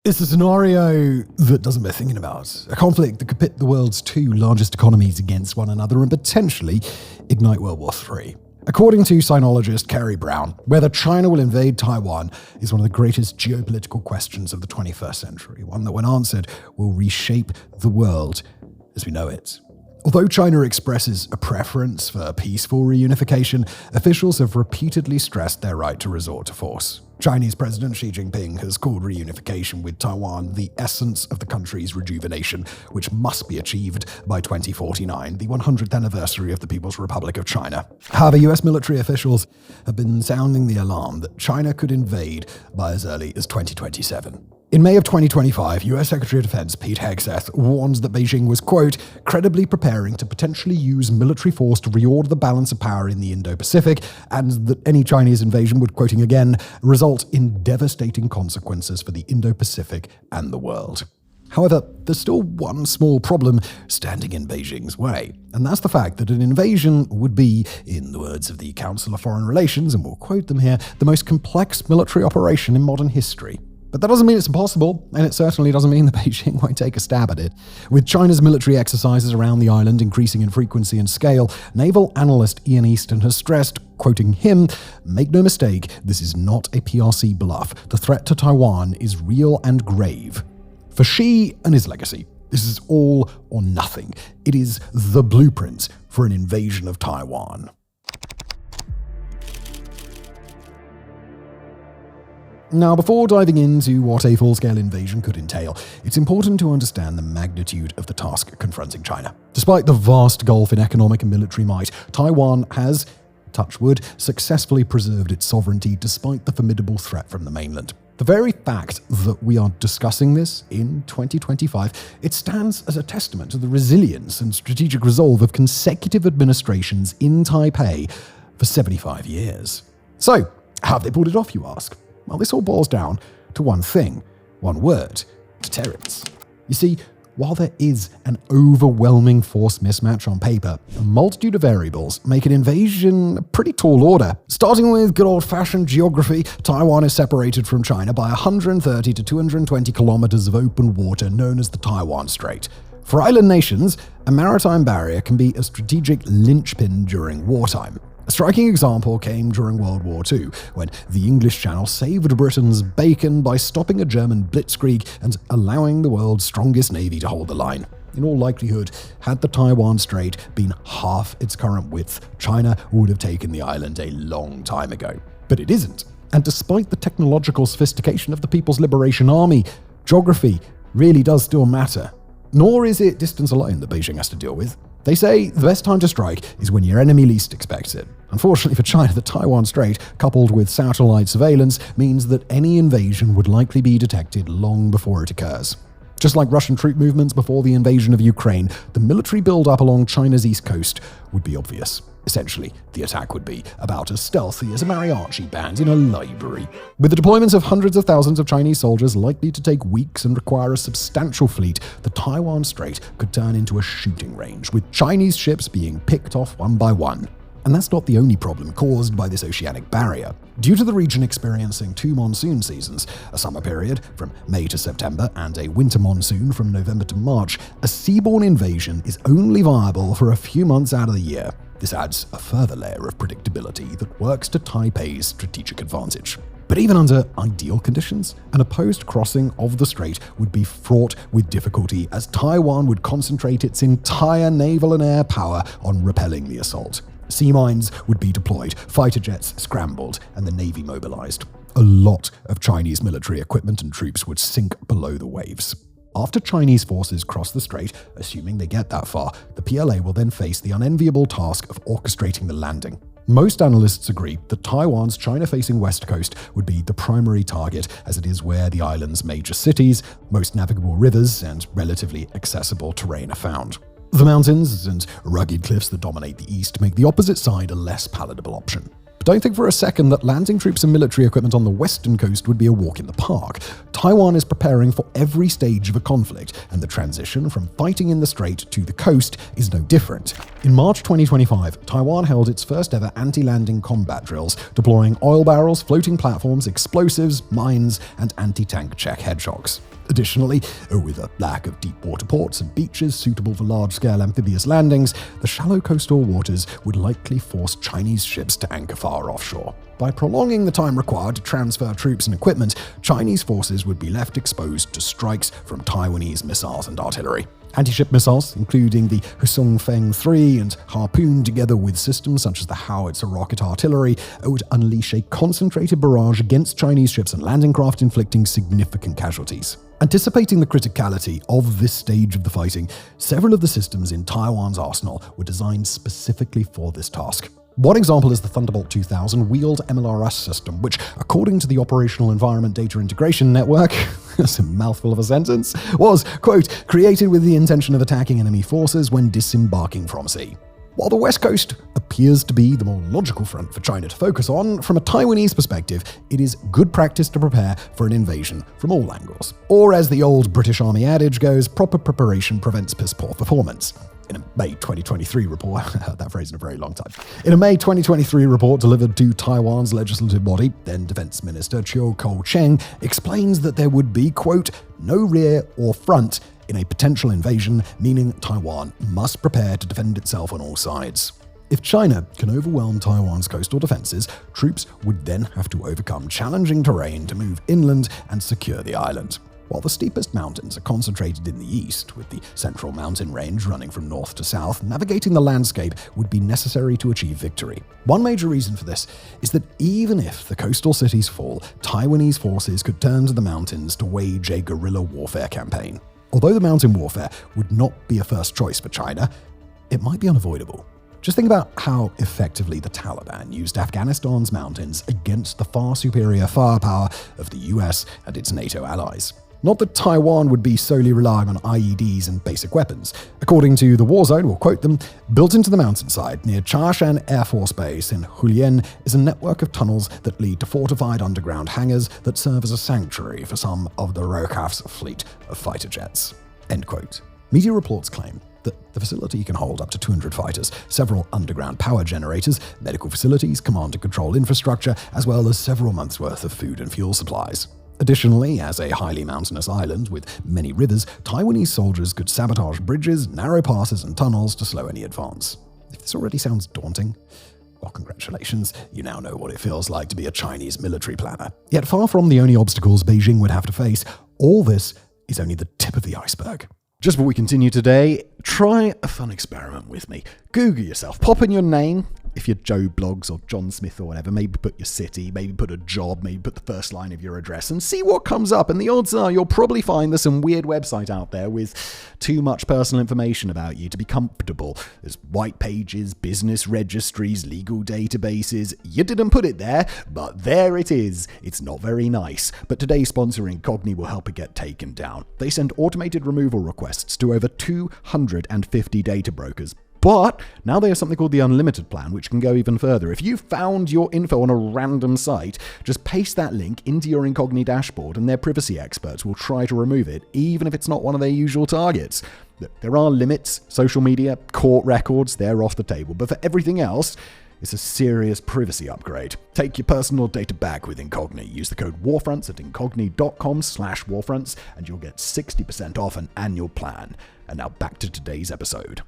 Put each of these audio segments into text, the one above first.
It's a scenario that doesn't bear thinking about. A conflict that could pit the world's two largest economies against one another and potentially ignite World War III. According to sinologist Kerry Brown, whether China will invade Taiwan is one of the greatest geopolitical questions of the 21st century, one that, when answered, will reshape the world as we know it. Although China expresses a preference for peaceful reunification, officials have repeatedly stressed their right to resort to force. Chinese President Xi Jinping has called reunification with Taiwan the essence of the country's rejuvenation, which must be achieved by 2049, the 100th anniversary of the People's Republic of China. However, US military officials have been sounding the alarm that China could invade by as early as 2027. In May of 2025, US Secretary of Defense Pete Hegseth warned that Beijing was, quote, credibly preparing to potentially use military force to reorder the balance of power in the Indo-Pacific, and that any Chinese invasion would, quoting again, result in devastating consequences for the Indo-Pacific and the world. However, there's still one small problem standing in Beijing's way, and that's the fact that an invasion would be, in the words of the Council of Foreign Relations, and we'll quote them here, the most complex military operation in modern history. But that doesn't mean it's impossible, and it certainly doesn't mean that Beijing won't take a stab at it. With China's military exercises around the island increasing in frequency and scale, naval analyst Ian Easton has stressed, quoting him, "Make no mistake, this is not a PRC bluff. The threat to Taiwan is real and grave." For Xi and his legacy, this is all or nothing. It is the blueprint for an invasion of Taiwan. Now, before diving into what a full-scale invasion could entail, it's important to understand the magnitude of the task confronting China. Despite the vast gulf in economic and military might, Taiwan has, touch wood, successfully preserved its sovereignty despite the formidable threat from the mainland. The very fact that we are discussing this in 2025, it stands as a testament to the resilience and strategic resolve of consecutive administrations in Taipei for 75 years. So, how have they pulled it off, you ask? Well, this all boils down to one thing, one word: deterrence. You see, while there is an overwhelming force mismatch on paper, a multitude of variables make an invasion a pretty tall order. Starting with good old-fashioned geography, Taiwan is separated from China by 130 to 220 kilometers of open water known as the Taiwan Strait. For island nations, a maritime barrier can be a strategic linchpin during wartime. A striking example came during World War II, when the English Channel saved Britain's bacon by stopping a German blitzkrieg and allowing the world's strongest navy to hold the line. In all likelihood, had the Taiwan Strait been half its current width, China would have taken the island a long time ago. But it isn't. And despite the technological sophistication of the People's Liberation Army, geography really does still matter. Nor is it distance alone that Beijing has to deal with. They say the best time to strike is when your enemy least expects it. Unfortunately for China, the Taiwan Strait, coupled with satellite surveillance, means that any invasion would likely be detected long before it occurs. Just like Russian troop movements before the invasion of Ukraine, the military build-up along China's east coast would be obvious. Essentially, the attack would be about as stealthy as a mariachi band in a library. With the deployment of hundreds of thousands of Chinese soldiers likely to take weeks and require a substantial fleet, the Taiwan Strait could turn into a shooting range, with Chinese ships being picked off one by one. And that's not the only problem caused by this oceanic barrier. Due to the region experiencing two monsoon seasons, a summer period from May to September and a winter monsoon from November to March, a seaborne invasion is only viable for a few months out of the year. This adds a further layer of predictability that works to Taipei's strategic advantage. But even under ideal conditions, an opposed crossing of the strait would be fraught with difficulty, as Taiwan would concentrate its entire naval and air power on repelling the assault. Sea mines would be deployed, fighter jets scrambled, and the Navy mobilized. A lot of Chinese military equipment and troops would sink below the waves. After Chinese forces cross the strait, assuming they get that far, the PLA will then face the unenviable task of orchestrating the landing. Most analysts agree that Taiwan's China-facing west coast would be the primary target, as it is where the island's major cities, most navigable rivers, and relatively accessible terrain are found. The mountains and rugged cliffs that dominate the east make the opposite side a less palatable option. But don't think for a second that landing troops and military equipment on the western coast would be a walk in the park. Taiwan is preparing for every stage of a conflict, and the transition from fighting in the strait to the coast is no different. In March 2025, Taiwan held its first ever anti-landing combat drills, deploying oil barrels, floating platforms, explosives, mines, and anti-tank check hedgehogs. Additionally, with a lack of deep water ports and beaches suitable for large-scale amphibious landings, the shallow coastal waters would likely force Chinese ships to anchor far offshore. By prolonging the time required to transfer troops and equipment, Chinese forces would be left exposed to strikes from Taiwanese missiles and artillery. Anti-ship missiles, including the Husung Feng 3 and Harpoon, together with systems such as the howitzer rocket artillery, would unleash a concentrated barrage against Chinese ships and landing craft, inflicting significant casualties. Anticipating the criticality of this stage of the fighting, several of the systems in Taiwan's arsenal were designed specifically for this task. One example is the Thunderbolt 2000 wheeled MLRS system, which, according to the Operational Environment Data Integration Network, that's a mouthful of a sentence, was, quote, created with the intention of attacking enemy forces when disembarking from sea. While the West Coast appears to be the more logical front for China to focus on, from a Taiwanese perspective, it is good practice to prepare for an invasion from all angles. Or as the old British Army adage goes, proper preparation prevents piss-poor performance. In a May 2023 report, I heard that phrase in a very long time. In a May 2023 report delivered to Taiwan's legislative body, then Defense Minister Chiu Kuo-cheng explains that there would be, quote, no rear or front in a potential invasion, meaning Taiwan must prepare to defend itself on all sides. If China can overwhelm Taiwan's coastal defenses, troops would then have to overcome challenging terrain to move inland and secure the island. While the steepest mountains are concentrated in the east, with the central mountain range running from north to south, navigating the landscape would be necessary to achieve victory. One major reason for this is that even if the coastal cities fall, Taiwanese forces could turn to the mountains to wage a guerrilla warfare campaign. Although the mountain warfare would not be a first choice for China, it might be unavoidable. Just think about how effectively the Taliban used Afghanistan's mountains against the far superior firepower of the US and its NATO allies. Not that Taiwan would be solely relying on IEDs and basic weapons. According to the War Zone, we'll quote them, built into the mountainside near Chashan Air Force Base in Hualien is a network of tunnels that lead to fortified underground hangars that serve as a sanctuary for some of the ROCAF's fleet of fighter jets. End quote. Media reports claim that the facility can hold up to 200 fighters, several underground power generators, medical facilities, command and control infrastructure, as well as several months' worth of food and fuel supplies. Additionally, as a highly mountainous island with many rivers, Taiwanese soldiers could sabotage bridges, narrow passes, and tunnels to slow any advance. If this already sounds daunting, well, congratulations, you now know what it feels like to be a Chinese military planner. Yet far from the only obstacles Beijing would have to face, all this is only the tip of the iceberg. Just before we continue today, try a fun experiment with me. Google yourself, pop in your name. If you're Joe Blogs or John Smith or whatever, maybe put your city, maybe put a job, maybe put the first line of your address and see what comes up. And the odds are you'll probably find there's some weird website out there with too much personal information about you to be comfortable. There's white pages, business registries, legal databases. You didn't put it there, but there it is. It's not very nice. But today's sponsor, Incogni, will help it get taken down. They send automated removal requests to over 250 data brokers. But now they have something called the Unlimited plan, which can go even further. If you found your info on a random site, just paste that link into your Incogni dashboard and their privacy experts will try to remove it, even if it's not one of their usual targets. There are limits, social media, court records, they're off the table. But for everything else, it's a serious privacy upgrade. Take your personal data back with Incogni. Use the code WarFronts at incogni.com/warfronts and you'll get 60% off an annual plan. And now back to today's episode.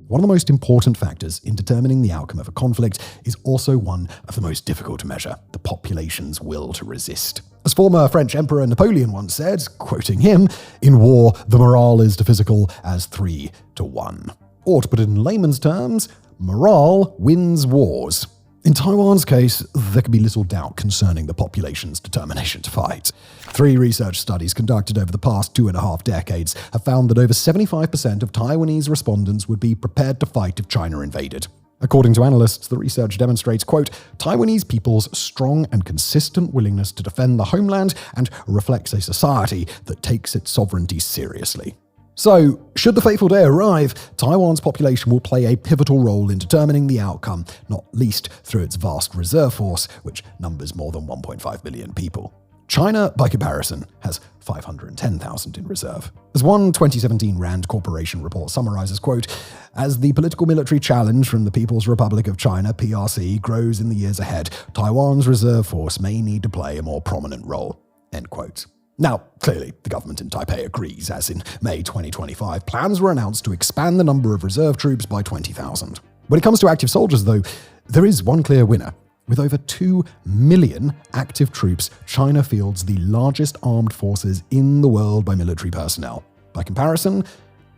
One of the most important factors in determining the outcome of a conflict is also one of the most difficult to measure: the population's will to resist. As former French Emperor Napoleon once said, quoting him, "In war, the morale is to physical as 3 to 1. Or to put it in layman's terms, morale wins wars. In Taiwan's case, there can be little doubt concerning the population's determination to fight. 3 research studies conducted over the past 2.5 decades have found that over 75% of Taiwanese respondents would be prepared to fight if China invaded. According to analysts, the research demonstrates, quote, Taiwanese people's strong and consistent willingness to defend the homeland and reflects a society that takes its sovereignty seriously. So, should the fateful day arrive, Taiwan's population will play a pivotal role in determining the outcome, not least through its vast reserve force, which numbers more than 1.5 million people. China, by comparison, has 510,000 in reserve. As one 2017 Rand Corporation report summarizes, quote, "As the political military challenge from the People's Republic of China, PRC, grows in the years ahead, Taiwan's reserve force may need to play a more prominent role," end quote. Now, clearly, the government in Taipei agrees, as in May 2025, plans were announced to expand the number of reserve troops by 20,000. When it comes to active soldiers, though, there is one clear winner. With over 2 million active troops, China fields the largest armed forces in the world by military personnel. By comparison,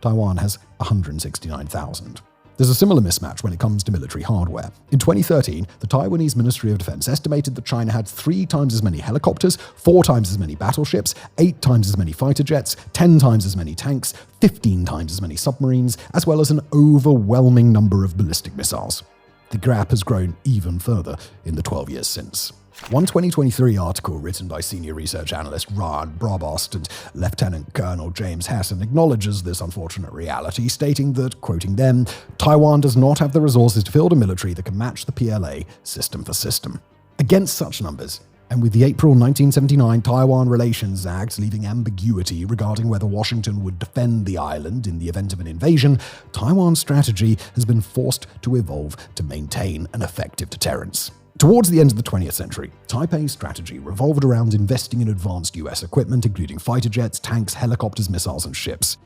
Taiwan has 169,000. There's a similar mismatch when it comes to military hardware. In 2013, the Taiwanese Ministry of Defense estimated that China had 3 times as many helicopters, 4 times as many battleships, 8 times as many fighter jets, 10 times as many tanks, 15 times as many submarines, as well as an overwhelming number of ballistic missiles. The gap has grown even further in the 12 years since. One 2023 article written by senior research analyst Ryan Brobost and Lieutenant Colonel James Hassan acknowledges this unfortunate reality, stating that, quoting them, "Taiwan does not have the resources to field a military that can match the PLA system for system." Against such numbers, and with the April 1979 Taiwan Relations Act leaving ambiguity regarding whether Washington would defend the island in the event of an invasion, Taiwan's strategy has been forced to evolve to maintain an effective deterrence. Towards the end of the 20th century, Taipei's strategy revolved around investing in advanced US equipment, including fighter jets, tanks, helicopters, missiles, and ships.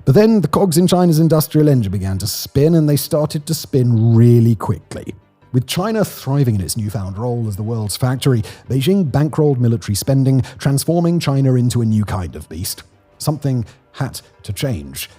But then the cogs in China's industrial engine began to spin, and they started to spin really quickly. With China thriving in its newfound role as the world's factory, Beijing bankrolled military spending, transforming China into a new kind of beast. Something had to change.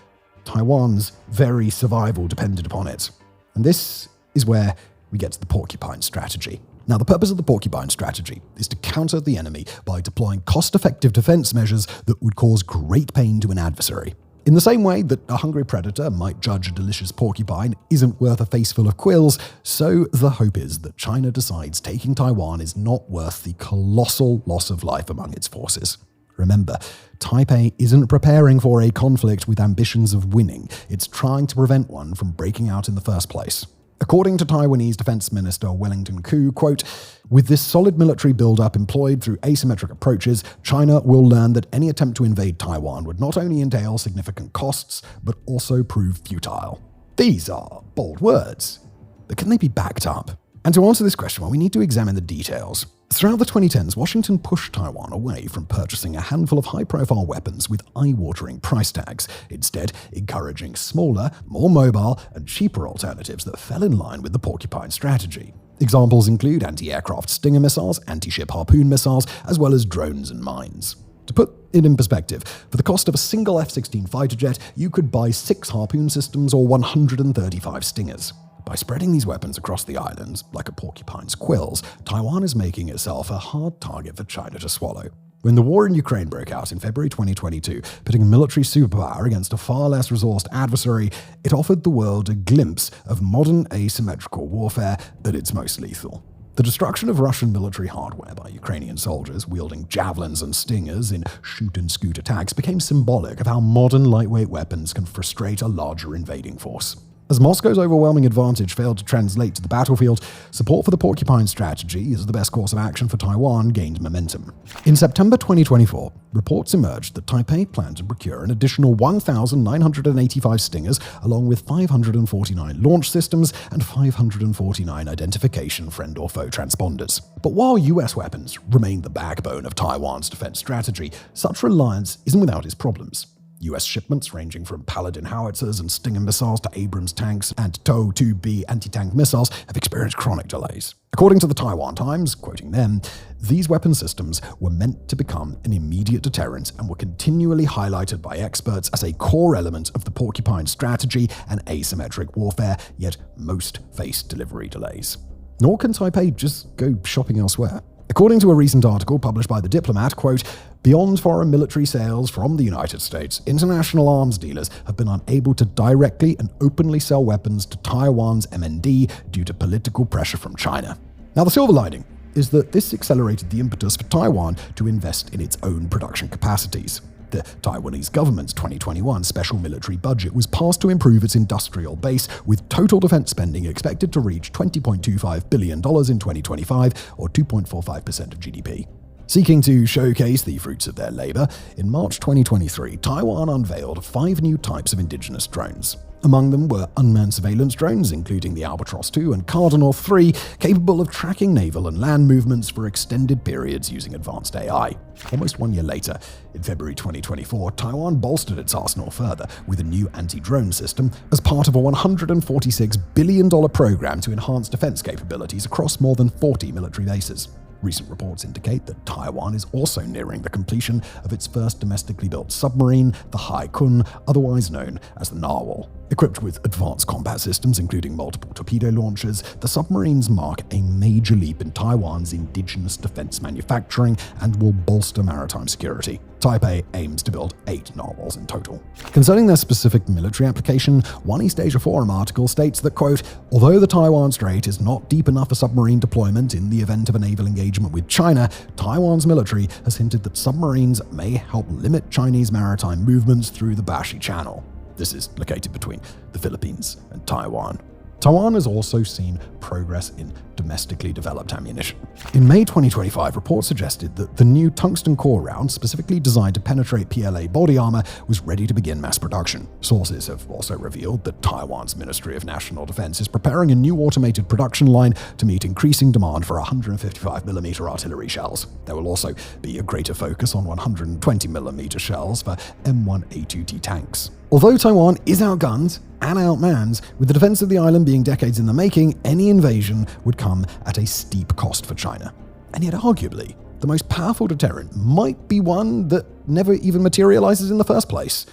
Taiwan's very survival depended upon it. And this is where we get to the porcupine strategy. Now, the purpose of the porcupine strategy is to counter the enemy by deploying cost-effective defense measures that would cause great pain to an adversary. In the same way that a hungry predator might judge a delicious porcupine isn't worth a face full of quills, so the hope is that China decides taking Taiwan is not worth the colossal loss of life among its forces. Remember, Taipei isn't preparing for a conflict with ambitions of winning, it's trying to prevent one from breaking out in the first place. According to Taiwanese Defense Minister Wellington Koo, quote, "With this solid military build-up employed through asymmetric approaches, China will learn that any attempt to invade Taiwan would not only entail significant costs, but also prove futile." These are bold words, but can they be backed up? And to answer this question, well, we need to examine the details. Throughout the 2010s, Washington pushed Taiwan away from purchasing a handful of high-profile weapons with eye-watering price tags, instead encouraging smaller, more mobile, and cheaper alternatives that fell in line with the porcupine strategy. Examples include anti-aircraft Stinger missiles, anti-ship Harpoon missiles, as well as drones and mines. To put it in perspective, for the cost of a single F-16 fighter jet, you could buy 6 Harpoon systems or 135 Stingers. By spreading these weapons across the islands, like a porcupine's quills, Taiwan is making itself a hard target for China to swallow. When the war in Ukraine broke out in February 2022, pitting a military superpower against a far less resourced adversary, it offered the world a glimpse of modern asymmetrical warfare at its most lethal. The destruction of Russian military hardware by Ukrainian soldiers wielding javelins and stingers in shoot-and-scoot attacks became symbolic of how modern lightweight weapons can frustrate a larger invading force. As Moscow's overwhelming advantage failed to translate to the battlefield, support for the porcupine strategy as the best course of action for Taiwan gained momentum. In September 2024, reports emerged that Taipei planned to procure an additional 1,985 Stingers, along with 549 launch systems and 549 identification friend or foe transponders. But while US weapons remain the backbone of Taiwan's defense strategy, such reliance isn't without its problems. US shipments ranging from Paladin howitzers and Stinger missiles to Abrams tanks and TOW-2B anti-tank missiles have experienced chronic delays. According to the Taiwan Times, quoting them, "These weapon systems were meant to become an immediate deterrent and were continually highlighted by experts as a core element of the porcupine strategy and asymmetric warfare, yet most face delivery delays." Nor can Taipei just go shopping elsewhere. According to a recent article published by The Diplomat, quote, "Beyond foreign military sales from the United States, international arms dealers have been unable to directly and openly sell weapons to Taiwan's MND due to political pressure from China." Now, the silver lining is that this accelerated the impetus for Taiwan to invest in its own production capacities. The Taiwanese government's 2021 special military budget was passed to improve its industrial base, with total defense spending expected to reach $20.25 billion in 2025, or 2.45% of GDP. Seeking to showcase the fruits of their labor, in March 2023, Taiwan unveiled 5 new types of indigenous drones. Among them were unmanned surveillance drones, including the Albatross 2 and Cardinal 3, capable of tracking naval and land movements for extended periods using advanced AI. Almost 1 year later, in February 2024, Taiwan bolstered its arsenal further with a new anti-drone system as part of a $146 billion program to enhance defense capabilities across more than 40 military bases. Recent reports indicate that Taiwan is also nearing the completion of its first domestically built submarine, the Haikun, otherwise known as the Narwhal. Equipped with advanced combat systems, including multiple torpedo launchers, the submarines mark a major leap in Taiwan's indigenous defense manufacturing and will bolster maritime security. Taipei aims to build 8 narwhals in total. Concerning their specific military application, one East Asia Forum article states that, quote, although the Taiwan Strait is not deep enough for submarine deployment in the event of a naval engagement with China, Taiwan's military has hinted that submarines may help limit Chinese maritime movements through the Bashi Channel. This is located between the Philippines and Taiwan. Taiwan has also seen progress in domestically developed ammunition. In May 2025, reports suggested that the new tungsten core round, specifically designed to penetrate PLA body armor, was ready to begin mass production. Sources have also revealed that Taiwan's Ministry of National Defense is preparing a new automated production line to meet increasing demand for 155mm artillery shells. There will also be a greater focus on 120mm shells for M1A2T tanks. Although Taiwan is outgunned and outmanned, with the defense of the island being decades in the making, any invasion would come at a steep cost for China. And yet, arguably, the most powerful deterrent might be one that never even materializes in the first place.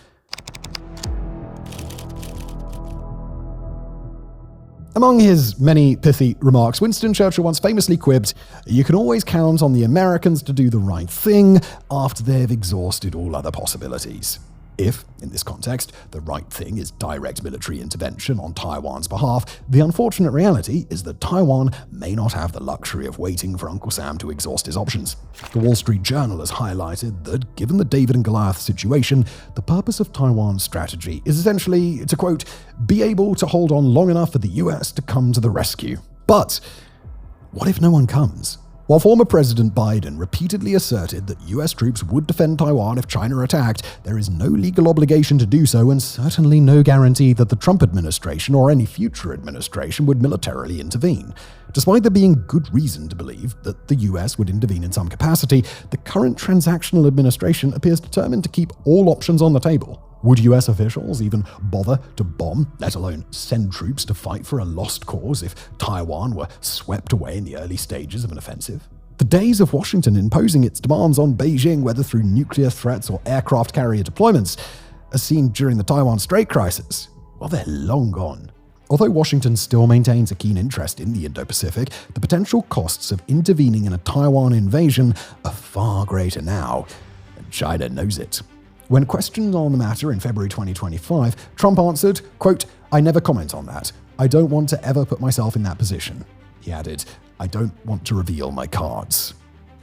Among his many pithy remarks, Winston Churchill once famously quipped, "You can always count on the Americans to do the right thing after they've exhausted all other possibilities." If, in this context, the right thing is direct military intervention on Taiwan's behalf, the unfortunate reality is that Taiwan may not have the luxury of waiting for Uncle Sam to exhaust his options. The Wall Street Journal has highlighted that, given the David and Goliath situation, the purpose of Taiwan's strategy is essentially to, quote, be able to hold on long enough for the US to come to the rescue. But what if no one comes? While former President Biden repeatedly asserted that US troops would defend Taiwan if China attacked, there is no legal obligation to do so and certainly no guarantee that the Trump administration or any future administration would militarily intervene. Despite there being good reason to believe that the US would intervene in some capacity, the current transactional administration appears determined to keep all options on the table. Would US officials even bother to bomb, let alone send troops to fight for a lost cause if Taiwan were swept away in the early stages of an offensive? The days of Washington imposing its demands on Beijing, whether through nuclear threats or aircraft carrier deployments, as seen during the Taiwan Strait crisis, well, they're long gone. Although Washington still maintains a keen interest in the Indo-Pacific, the potential costs of intervening in a Taiwan invasion are far greater now, and China knows it. When questioned on the matter in February 2025, Trump answered, quote, "I never comment on that. I don't want to ever put myself in that position." He added, "I don't want to reveal my cards."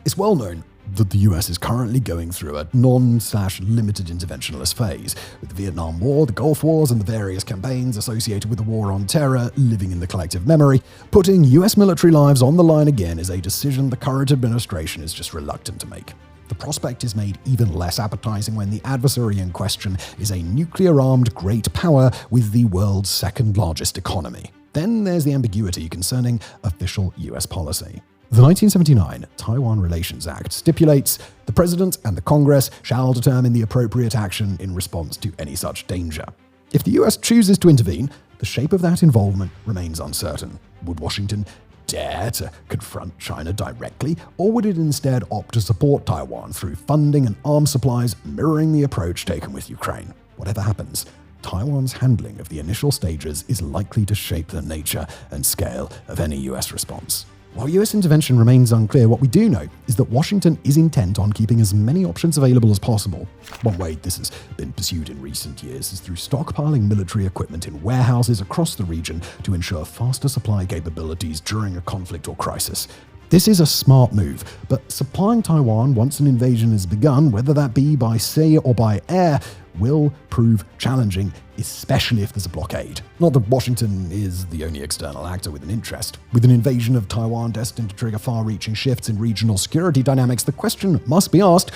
It's well known that the US is currently going through a non/limited interventionist phase, with the Vietnam War, the Gulf Wars, and the various campaigns associated with the War on Terror living in the collective memory. Putting US military lives on the line again is a decision the current administration is just reluctant to make. The prospect is made even less appetizing when the adversary in question is a nuclear-armed great power with the world's second-largest economy. Then there's the ambiguity concerning official US policy. The 1979 Taiwan Relations Act stipulates the President and the Congress shall determine the appropriate action in response to any such danger. If the US chooses to intervene, the shape of that involvement remains uncertain. Would Washington dare to confront China directly, or would it instead opt to support Taiwan through funding and arms supplies, mirroring the approach taken with Ukraine? Whatever happens, Taiwan's handling of the initial stages is likely to shape the nature and scale of any US response. While US intervention remains unclear, what we do know is that Washington is intent on keeping as many options available as possible. One way this has been pursued in recent years is through stockpiling military equipment in warehouses across the region to ensure faster supply capabilities during a conflict or crisis. This is a smart move, but supplying Taiwan once an invasion has begun, whether that be by sea or by air, will prove challenging, especially if there's a blockade. Not that Washington is the only external actor with an interest. With an invasion of Taiwan destined to trigger far-reaching shifts in regional security dynamics, the question must be asked,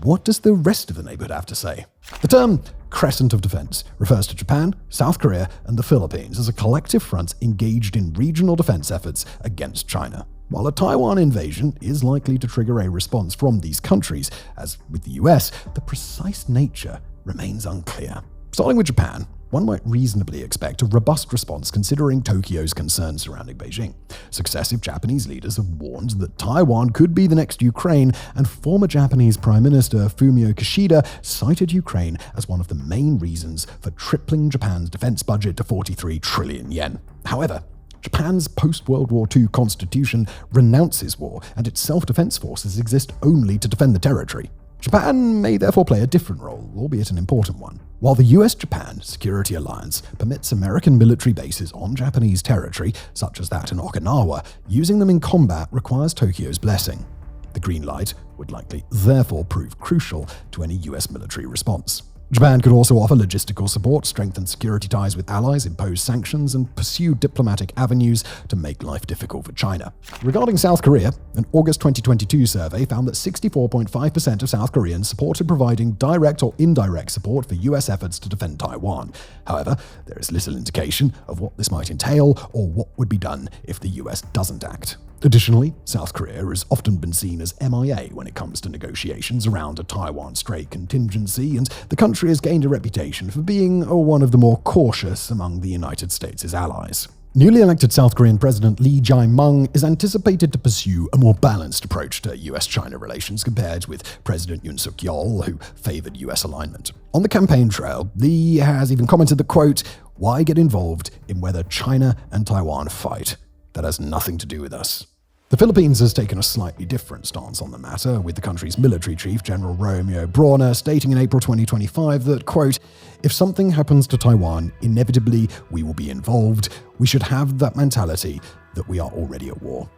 what does the rest of the neighborhood have to say? The term crescent of defense refers to Japan, South Korea, and the Philippines as a collective front engaged in regional defense efforts against China. While a Taiwan invasion is likely to trigger a response from these countries, as with the US, the precise nature remains unclear. Starting with Japan, one might reasonably expect a robust response considering Tokyo's concerns surrounding Beijing. Successive Japanese leaders have warned that Taiwan could be the next Ukraine, and former Japanese Prime Minister Fumio Kishida cited Ukraine as one of the main reasons for tripling Japan's defense budget to 43 trillion yen. However, Japan's post-World War II constitution renounces war, and its self-defense forces exist only to defend the territory. Japan may therefore play a different role, albeit an important one. While the US-Japan Security Alliance permits American military bases on Japanese territory, such as that in Okinawa, using them in combat requires Tokyo's blessing. The green light would likely therefore prove crucial to any US military response. Japan could also offer logistical support, strengthen security ties with allies, impose sanctions, and pursue diplomatic avenues to make life difficult for China. Regarding South Korea, an August 2022 survey found that 64.5% of South Koreans supported providing direct or indirect support for US efforts to defend Taiwan. However, there is little indication of what this might entail or what would be done if the US doesn't act. Additionally, South Korea has often been seen as MIA when it comes to negotiations around a Taiwan Strait contingency, and the country has gained a reputation for being one of the more cautious among the United States' allies. Newly elected South Korean President Lee Jae-myung is anticipated to pursue a more balanced approach to US-China relations compared with President Yoon Suk-yeol, who favored US alignment. On the campaign trail, Lee has even commented that, quote, "Why get involved in whether China and Taiwan fight? That has nothing to do with us." The Philippines has taken a slightly different stance on the matter, with the country's military chief, General Romeo Brawner, stating in April 2025 that, quote, "If something happens to Taiwan, inevitably we will be involved. We should have that mentality that we are already at war."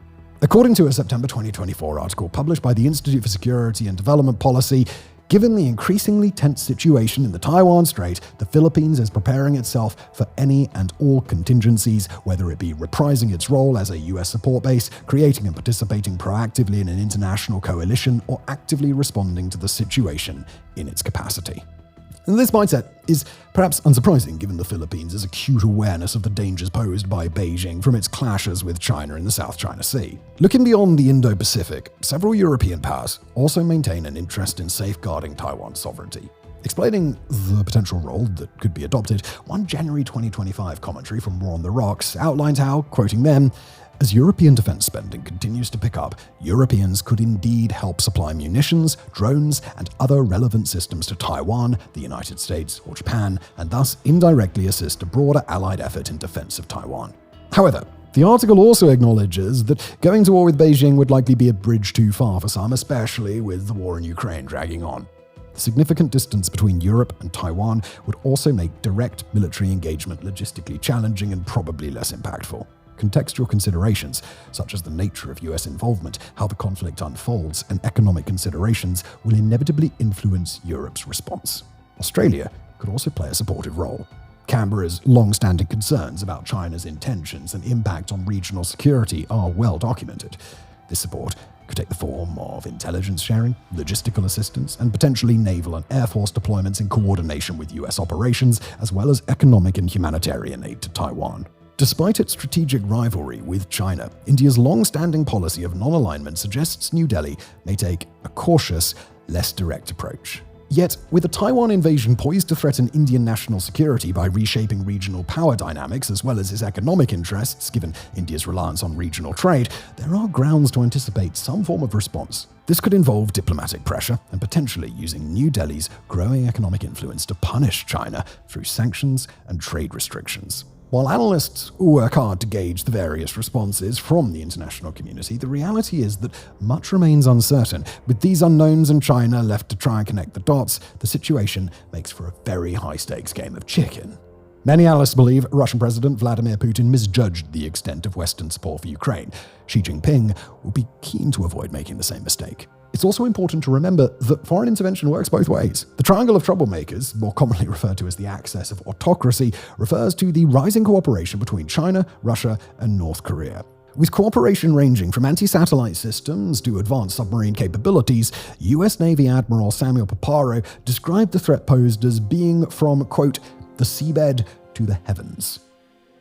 According to a September 2024 article published by the Institute for Security and Development Policy, given the increasingly tense situation in the Taiwan Strait, the Philippines is preparing itself for any and all contingencies, whether it be reprising its role as a US support base, creating and participating proactively in an international coalition, or actively responding to the situation in its capacity. And this mindset is perhaps unsurprising given the Philippines' acute awareness of the dangers posed by Beijing from its clashes with China in the South China Sea. Looking beyond the Indo-Pacific, several European powers also maintain an interest in safeguarding Taiwan's sovereignty. Explaining the potential role that could be adopted, one January 2025 commentary from War on the Rocks outlined how, quoting them, "As European defense spending continues to pick up, Europeans could indeed help supply munitions, drones, and other relevant systems to Taiwan, the United States, or Japan, and thus indirectly assist a broader allied effort in defense of Taiwan." However, the article also acknowledges that going to war with Beijing would likely be a bridge too far for some, especially with the war in Ukraine dragging on. The significant distance between Europe and Taiwan would also make direct military engagement logistically challenging and probably less impactful. Contextual considerations, such as the nature of US involvement, how the conflict unfolds, and economic considerations will inevitably influence Europe's response. Australia could also play a supportive role. Canberra's long-standing concerns about China's intentions and impact on regional security are well documented. This support could take the form of intelligence sharing, logistical assistance, and potentially naval and air force deployments in coordination with US operations, as well as economic and humanitarian aid to Taiwan. Despite its strategic rivalry with China, India's long-standing policy of non-alignment suggests New Delhi may take a cautious, less direct approach. Yet, with a Taiwan invasion poised to threaten Indian national security by reshaping regional power dynamics as well as its economic interests, given India's reliance on regional trade, there are grounds to anticipate some form of response. This could involve diplomatic pressure and potentially using New Delhi's growing economic influence to punish China through sanctions and trade restrictions. While analysts work hard to gauge the various responses from the international community, the reality is that much remains uncertain. With these unknowns and China left to try and connect the dots, the situation makes for a very high-stakes game of chicken Many analysts believe Russian President Vladimir Putin misjudged the extent of Western support for Ukraine. Xi Jinping will be keen to avoid making the same mistake. It's also important to remember that foreign intervention works both ways. The triangle of troublemakers, more commonly referred to as the axis of autocracy, refers to the rising cooperation between China, Russia, and North Korea. With cooperation ranging from anti-satellite systems to advanced submarine capabilities, US Navy Admiral Samuel Paparo described the threat posed as being from, quote, the seabed to the heavens.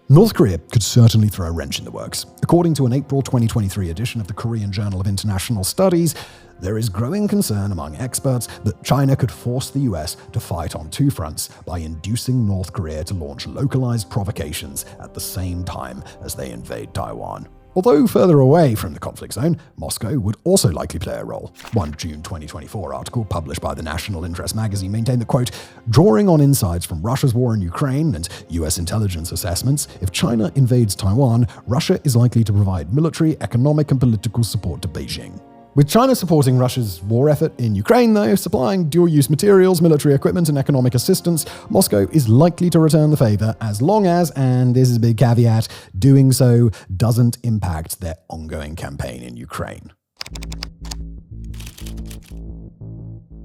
North Korea could certainly throw a wrench in the works. According to an April 2023 edition of the Korean Journal of International Studies, there is growing concern among experts that China could force the US to fight on two fronts by inducing North Korea to launch localized provocations at the same time as they invade Taiwan. Although further away from the conflict zone, Moscow would also likely play a role. One June 2024 article published by the National Interest magazine maintained that, quote, drawing on insights from Russia's war in Ukraine and US intelligence assessments, if China invades Taiwan, Russia is likely to provide military, economic, and political support to Beijing. With China supporting Russia's war effort in Ukraine, though, supplying dual-use materials, military equipment, and economic assistance, Moscow is likely to return the favor as long as, and this is a big caveat, doing so doesn't impact their ongoing campaign in Ukraine.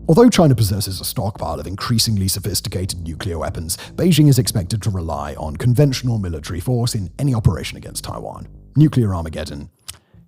Although China possesses a stockpile of increasingly sophisticated nuclear weapons, Beijing is expected to rely on conventional military force in any operation against Taiwan. Nuclear Armageddon,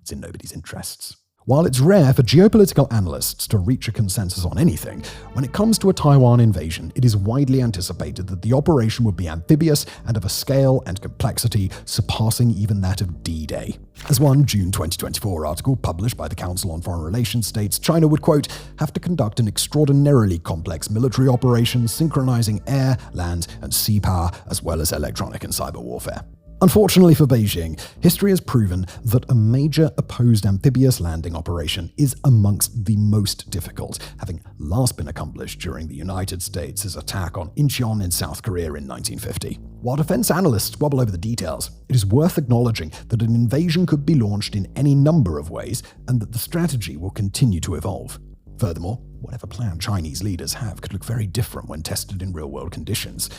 it's in nobody's interests. While it's rare for geopolitical analysts to reach a consensus on anything, when it comes to a Taiwan invasion, it is widely anticipated that the operation would be amphibious and of a scale and complexity surpassing even that of D-Day. As one June 2024 article published by the Council on Foreign Relations states, China would, quote, have to conduct an extraordinarily complex military operation synchronizing air, land, and sea power, as well as electronic and cyber warfare. Unfortunately for Beijing, history has proven that a major opposed amphibious landing operation is amongst the most difficult, having last been accomplished during the United States' attack on Incheon in South Korea in 1950. While defense analysts squabble over the details, it is worth acknowledging that an invasion could be launched in any number of ways and that the strategy will continue to evolve. Furthermore, whatever plan Chinese leaders have could look very different when tested in real-world conditions.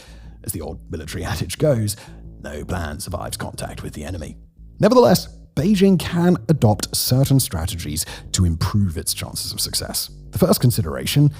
As the old military adage goes, no plan survives contact with the enemy. Nevertheless, Beijing can adopt certain strategies to improve its chances of success. The first consideration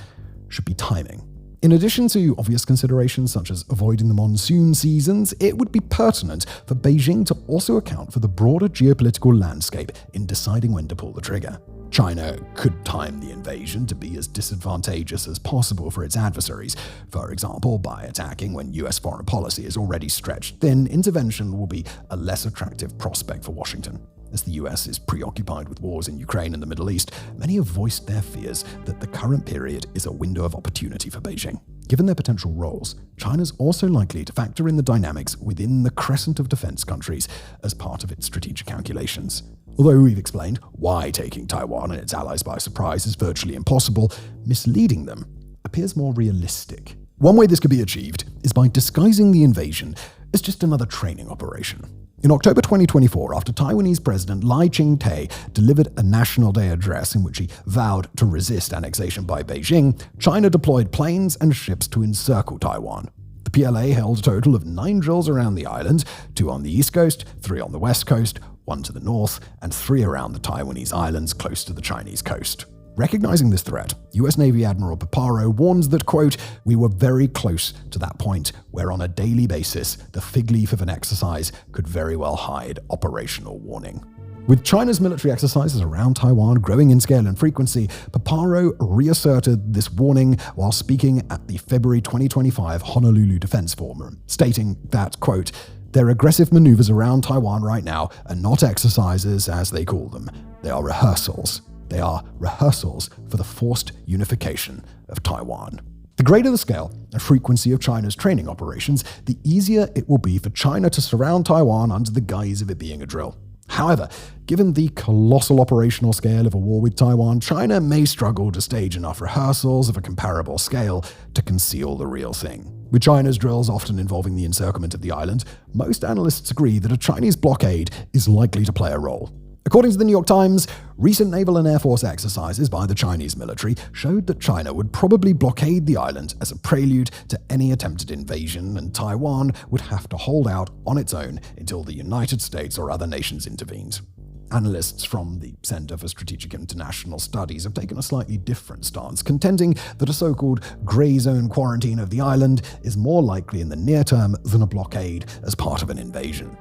should be timing. In addition to obvious considerations such as avoiding the monsoon seasons, it would be pertinent for Beijing to also account for the broader geopolitical landscape in deciding when to pull the trigger. China could time the invasion to be as disadvantageous as possible for its adversaries. For example, by attacking when US foreign policy is already stretched thin, intervention will be a less attractive prospect for Washington. As the US is preoccupied with wars in Ukraine and the Middle East, many have voiced their fears that the current period is a window of opportunity for Beijing. Given their potential roles, China's also likely to factor in the dynamics within the crescent of defense countries as part of its strategic calculations. Although we've explained why taking Taiwan and its allies by surprise is virtually impossible, misleading them appears more realistic. One way this could be achieved is by disguising the invasion as just another training operation. In October 2024, after Taiwanese President Lai Ching-te delivered a National Day address in which he vowed to resist annexation by Beijing, China deployed planes and ships to encircle Taiwan. The PLA held a total of 9 drills around the island, 2 on the east coast, 3 on the west coast, 1 to the north, and 3 around the Taiwanese islands close to the Chinese coast. Recognizing this threat, US Navy Admiral Paparo warns that, quote, we were very close to that point where on a daily basis, the fig leaf of an exercise could very well hide operational warning. With China's military exercises around Taiwan growing in scale and frequency, Paparo reasserted this warning while speaking at the February 2025 Honolulu Defense Forum, stating that, quote, their aggressive maneuvers around Taiwan right now are not exercises as they call them. They are rehearsals. They are rehearsals for the forced unification of Taiwan. The greater the scale and frequency of China's training operations, the easier it will be for China to surround Taiwan under the guise of it being a drill. However, given the colossal operational scale of a war with Taiwan, China may struggle to stage enough rehearsals of a comparable scale to conceal the real thing. With China's drills often involving the encirclement of the island, most analysts agree that a Chinese blockade is likely to play a role. According to the New York Times, recent naval and air force exercises by the Chinese military showed that China would probably blockade the island as a prelude to any attempted invasion, and Taiwan would have to hold out on its own until the United States or other nations intervened. Analysts from the Center for Strategic International Studies have taken a slightly different stance, contending that a so-called grey zone quarantine of the island is more likely in the near term than a blockade as part of an invasion.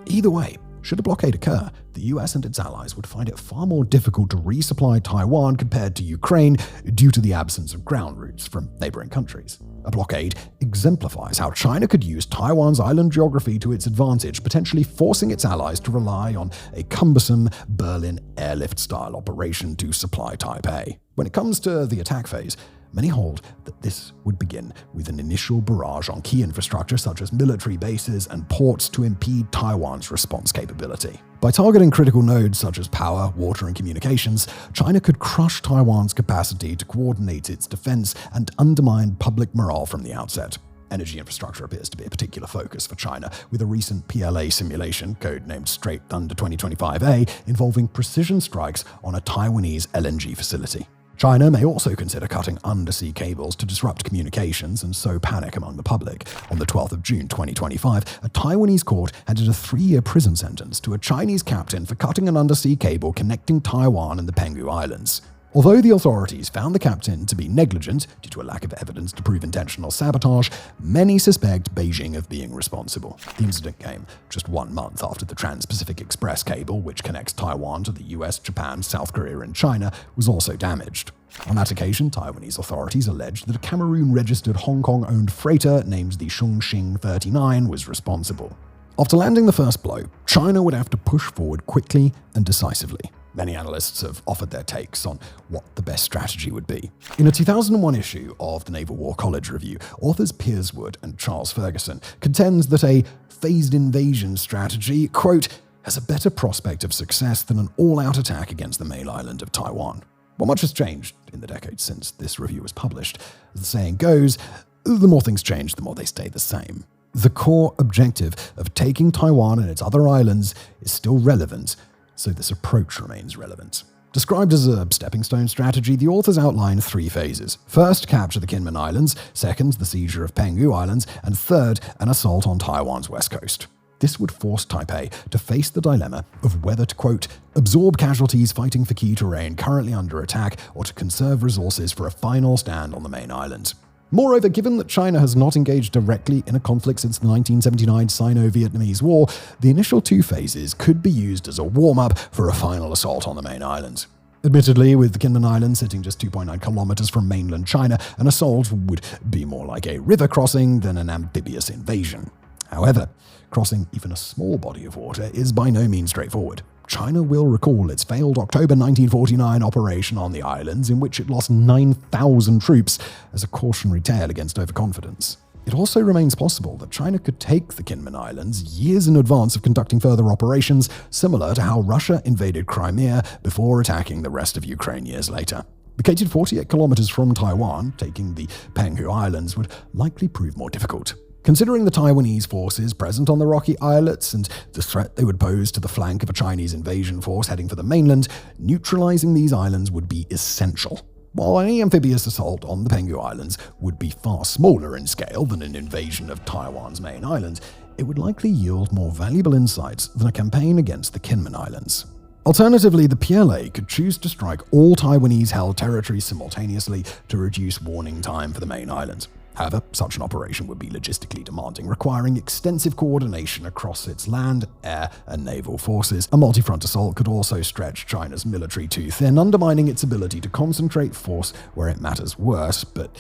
Either way, should a blockade occur, the US and its allies would find it far more difficult to resupply Taiwan compared to Ukraine due to the absence of ground routes from neighboring countries. A blockade exemplifies how China could use Taiwan's island geography to its advantage, potentially forcing its allies to rely on a cumbersome Berlin airlift-style operation to supply Taipei. When it comes to the attack phase, many hold that this would begin with an initial barrage on key infrastructure such as military bases and ports to impede Taiwan's response capability. By targeting critical nodes such as power, water, and communications, China could crush Taiwan's capacity to coordinate its defense and undermine public morale from the outset. Energy infrastructure appears to be a particular focus for China, with a recent PLA simulation, codenamed Straight Thunder 2025A, involving precision strikes on a Taiwanese LNG facility. China may also consider cutting undersea cables to disrupt communications and sow panic among the public. On the 12th of June 2025, a Taiwanese court handed a 3-year prison sentence to a Chinese captain for cutting an undersea cable connecting Taiwan and the Penghu Islands. Although the authorities found the captain to be negligent due to a lack of evidence to prove intentional sabotage, many suspect Beijing of being responsible. The incident came just 1 month after the Trans-Pacific Express cable, which connects Taiwan to the US, Japan, South Korea, and China, was also damaged. On that occasion, Taiwanese authorities alleged that a Cameroon-registered Hong Kong-owned freighter named the Chongqing 39 was responsible. After landing the first blow, China would have to push forward quickly and decisively. Many analysts have offered their takes on what the best strategy would be. In a 2001 issue of the Naval War College Review, authors Piers Wood and Charles Ferguson contends that a phased invasion strategy, quote, has a better prospect of success than an all-out attack against the main island of Taiwan. While much has changed in the decades since this review was published, as the saying goes, the more things change, the more they stay the same. The core objective of taking Taiwan and its other islands is still relevant, so this approach remains relevant. Described as a stepping stone strategy, the authors outline 3 phases. First, capture the Kinmen Islands. Second, the seizure of Penghu Islands. And third, an assault on Taiwan's west coast. This would force Taipei to face the dilemma of whether to, quote, absorb casualties fighting for key terrain currently under attack or to conserve resources for a final stand on the main island. Moreover, given that China has not engaged directly in a conflict since the 1979 Sino-Vietnamese War, the initial 2 phases could be used as a warm-up for a final assault on the main island. Admittedly, with the Kinmen Islands sitting just 2.9 kilometers from mainland China, an assault would be more like a river crossing than an amphibious invasion. However, crossing even a small body of water is by no means straightforward. China will recall its failed October 1949 operation on the islands, in which it lost 9,000 troops, as a cautionary tale against overconfidence. It also remains possible that China could take the Kinmen Islands years in advance of conducting further operations, similar to how Russia invaded Crimea before attacking the rest of Ukraine years later. Located 48 kilometers from Taiwan, taking the Penghu Islands would likely prove more difficult. Considering the Taiwanese forces present on the rocky islets and the threat they would pose to the flank of a Chinese invasion force heading for the mainland, neutralizing these islands would be essential. While any amphibious assault on the Penghu Islands would be far smaller in scale than an invasion of Taiwan's main island, it would likely yield more valuable insights than a campaign against the Kinmen Islands. Alternatively, the PLA could choose to strike all Taiwanese-held territories simultaneously to reduce warning time for the main island. However, such an operation would be logistically demanding, requiring extensive coordination across its land, air, and naval forces. A multi-front assault could also stretch China's military too thin, undermining its ability to concentrate force where it matters worse, but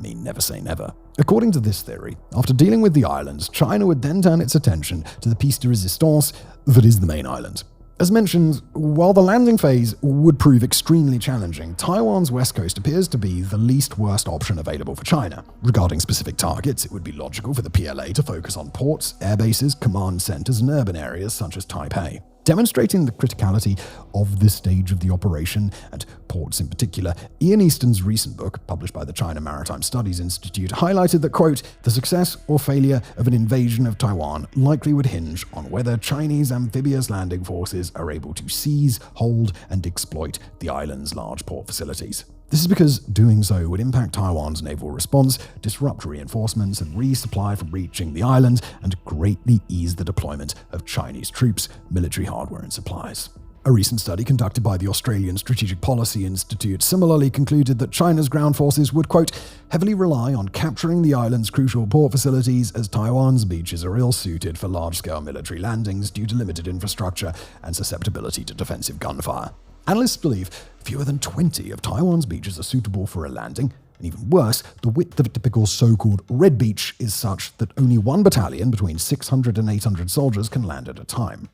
never say never. According to this theory, after dealing with the islands, China would then turn its attention to the piece de resistance that is the main island. As mentioned, while the landing phase would prove extremely challenging, Taiwan's west coast appears to be the least worst option available for China. Regarding specific targets, it would be logical for the PLA to focus on ports, air bases, command centers, and urban areas such as Taipei. Demonstrating the criticality of this stage of the operation, and ports in particular, Ian Easton's recent book, published by the China Maritime Studies Institute, highlighted that, quote, the success or failure of an invasion of Taiwan likely would hinge on whether Chinese amphibious landing forces are able to seize, hold, and exploit the island's large port facilities. This is because doing so would impact Taiwan's naval response, disrupt reinforcements and resupply from reaching the island, and greatly ease the deployment of Chinese troops, military hardware, and supplies. A recent study conducted by the Australian Strategic Policy Institute similarly concluded that China's ground forces would, quote, heavily rely on capturing the island's crucial port facilities, as Taiwan's beaches are ill-suited for large-scale military landings due to limited infrastructure and susceptibility to defensive gunfire. Analysts believe fewer than 20 of Taiwan's beaches are suitable for a landing, and even worse, the width of a typical so-called red beach is such that only one battalion between 600 and 800 soldiers can land at a time.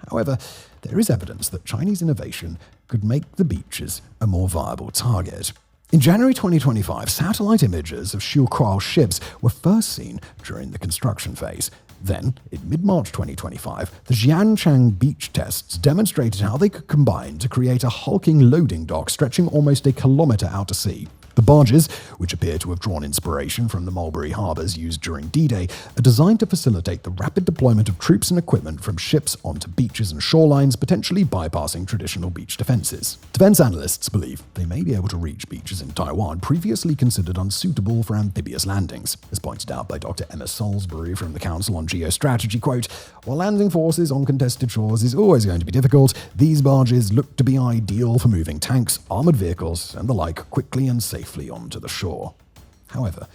However, there is evidence that Chinese innovation could make the beaches a more viable target. In January 2025, satellite images of Xiuquao ships were first seen during the construction phase. Then, in mid-March 2025, the Xianchang beach tests demonstrated how they could combine to create a hulking loading dock stretching almost a kilometer out to sea. The barges, which appear to have drawn inspiration from the Mulberry harbours used during D-Day, are designed to facilitate the rapid deployment of troops and equipment from ships onto beaches and shorelines, potentially bypassing traditional beach defences. Defence analysts believe they may be able to reach beaches in Taiwan previously considered unsuitable for amphibious landings. As pointed out by Dr. Emma Salisbury from the Council on Geostrategy, quote, while landing forces on contested shores is always going to be difficult, these barges look to be ideal for moving tanks, armoured vehicles, and the like quickly and safely onto the shore. However,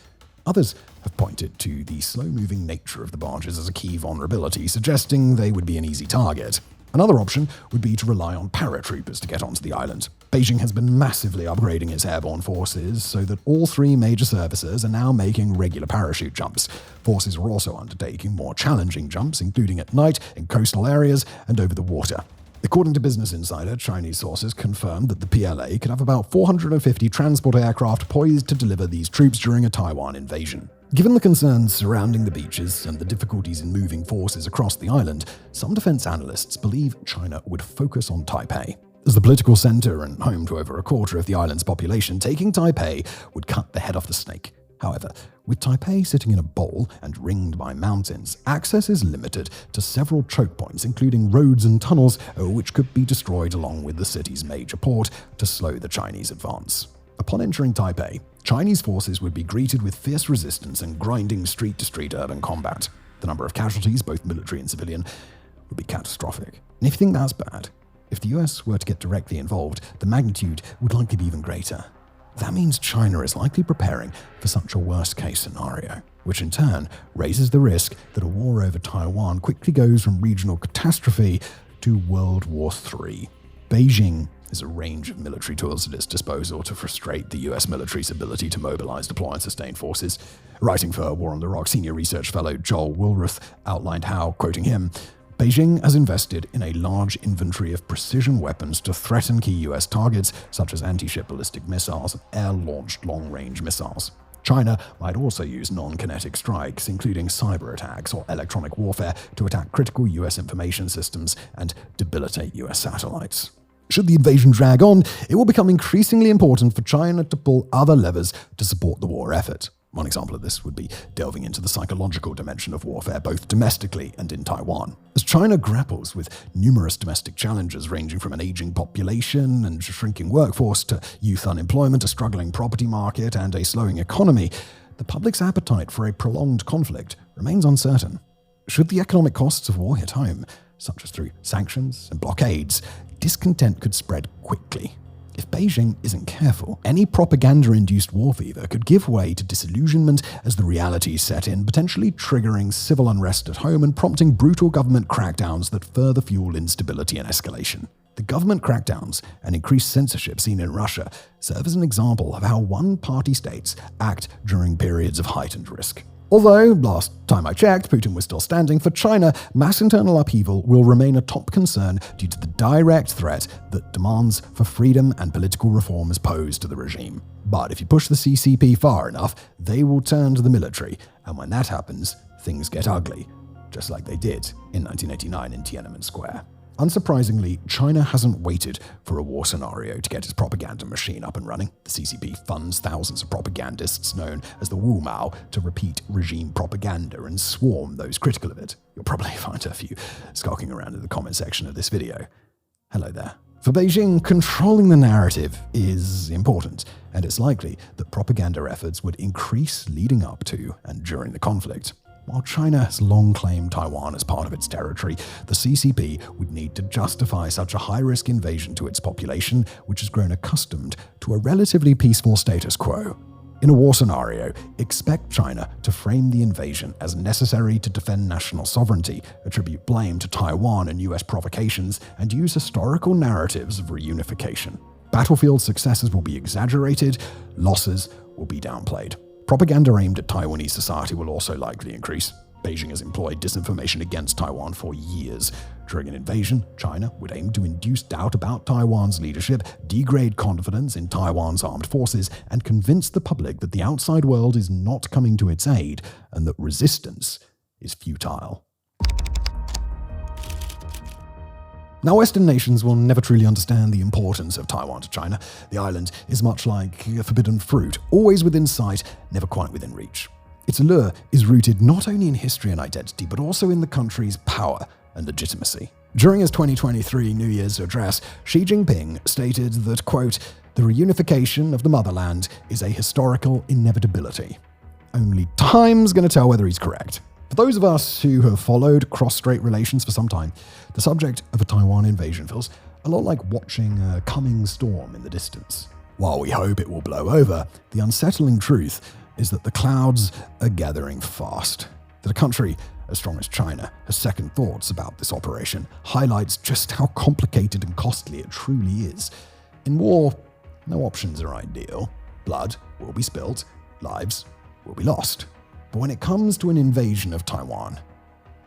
others have pointed to the slow-moving nature of the barges as a key vulnerability, suggesting they would be an easy target. Another option would be to rely on paratroopers to get onto the island. Beijing has been massively upgrading its airborne forces so that all three major services are now making regular parachute jumps. Forces are also undertaking more challenging jumps, including at night, in coastal areas, and over the water. According to Business Insider, Chinese sources confirmed that the PLA could have about 450 transport aircraft poised to deliver these troops during a Taiwan invasion. Given the concerns surrounding the beaches and the difficulties in moving forces across the island, some defense analysts believe China would focus on Taipei. As the political center and home to over a quarter of the island's population, taking Taipei would cut the head off the snake. However, with Taipei sitting in a bowl and ringed by mountains, access is limited to several choke points, including roads and tunnels, which could be destroyed along with the city's major port to slow the Chinese advance. Upon entering Taipei, Chinese forces would be greeted with fierce resistance and grinding street-to-street urban combat. The number of casualties, both military and civilian, would be catastrophic. And if you think that's bad, if the US were to get directly involved, the magnitude would likely be even greater. That means China is likely preparing for such a worst-case scenario, which in turn raises the risk that a war over Taiwan quickly goes from regional catastrophe to World War III. Beijing has a range of military tools at its disposal to frustrate the US military's ability to mobilize, deploy, and sustain forces. Writing for War on the Rock, senior research fellow Joel Wilruth outlined how, quoting him, Beijing has invested in a large inventory of precision weapons to threaten key US targets, such as anti-ship ballistic missiles and air-launched long-range missiles. China might also use non-kinetic strikes, including cyber attacks or electronic warfare, to attack critical US information systems and debilitate US satellites. Should the invasion drag on, it will become increasingly important for China to pull other levers to support the war effort. One example of this would be delving into the psychological dimension of warfare, both domestically and in Taiwan. As China grapples with numerous domestic challenges ranging from an aging population and shrinking workforce to youth unemployment, a struggling property market, and a slowing economy, the public's appetite for a prolonged conflict remains uncertain. Should the economic costs of war hit home, such as through sanctions and blockades, discontent could spread quickly. If Beijing isn't careful, any propaganda-induced war fever could give way to disillusionment as the realities set in, potentially triggering civil unrest at home and prompting brutal government crackdowns that further fuel instability and escalation. The government crackdowns and increased censorship seen in Russia serve as an example of how one-party states act during periods of heightened risk. Although, last time I checked, Putin was still standing, for China, mass internal upheaval will remain a top concern due to the direct threat that demands for freedom and political reforms pose to the regime. But if you push the CCP far enough, they will turn to the military, and when that happens, things get ugly, just like they did in 1989 in Tiananmen Square. Unsurprisingly, China hasn't waited for a war scenario to get its propaganda machine up and running. The CCP funds thousands of propagandists known as the Wu Mao to repeat regime propaganda and swarm those critical of it. You'll probably find a few skulking around in the comment section of this video. Hello there. For Beijing, controlling the narrative is important, and it's likely that propaganda efforts would increase leading up to and during the conflict. While China has long claimed Taiwan as part of its territory, the CCP would need to justify such a high-risk invasion to its population, which has grown accustomed to a relatively peaceful status quo. In a war scenario, expect China to frame the invasion as necessary to defend national sovereignty, attribute blame to Taiwan and US provocations, and use historical narratives of reunification. Battlefield successes will be exaggerated, losses will be downplayed. Propaganda aimed at Taiwanese society will also likely increase. Beijing has employed disinformation against Taiwan for years. During an invasion, China would aim to induce doubt about Taiwan's leadership, degrade confidence in Taiwan's armed forces, and convince the public that the outside world is not coming to its aid and that resistance is futile. Now, Western nations will never truly understand the importance of Taiwan to China. The island is much like a forbidden fruit, always within sight, never quite within reach. Its allure is rooted not only in history and identity, but also in the country's power and legitimacy. During his 2023 New Year's address, Xi Jinping stated that, quote, "The reunification of the motherland is a historical inevitability. Only time's going to tell whether he's correct." For those of us who have followed cross-strait relations for some time, the subject of a Taiwan invasion feels a lot like watching a coming storm in the distance. While we hope it will blow over, the unsettling truth is that the clouds are gathering fast. That a country as strong as China has second thoughts about this operation highlights just how complicated and costly it truly is. In war, no options are ideal. Blood will be spilt, lives will be lost. But when it comes to an invasion of Taiwan,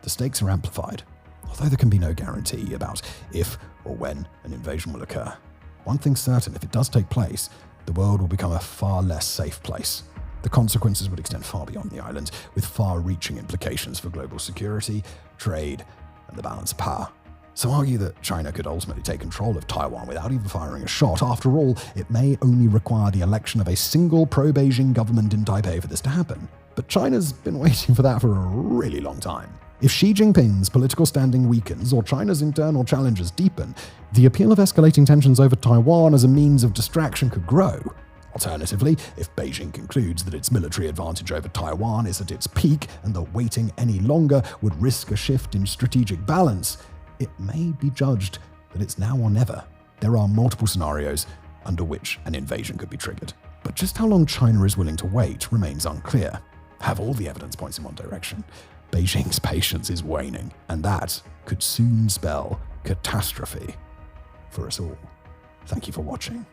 the stakes are amplified. Although there can be no guarantee about if or when an invasion will occur, one thing's certain: if it does take place, the world will become a far less safe place. The consequences would extend far beyond the island, with far-reaching implications for global security, trade, and the balance of power. Some argue that China could ultimately take control of Taiwan without even firing a shot. After all, it may only require the election of a single pro-Beijing government in Taipei for this to happen. But China's been waiting for that for a really long time. If Xi Jinping's political standing weakens or China's internal challenges deepen, the appeal of escalating tensions over Taiwan as a means of distraction could grow. Alternatively, if Beijing concludes that its military advantage over Taiwan is at its peak and that waiting any longer would risk a shift in strategic balance, it may be judged that it's now or never. There are multiple scenarios under which an invasion could be triggered. But just how long China is willing to wait remains unclear. Have all the evidence points in one direction. Beijing's patience is waning, and that could soon spell catastrophe for us all. Thank you for watching.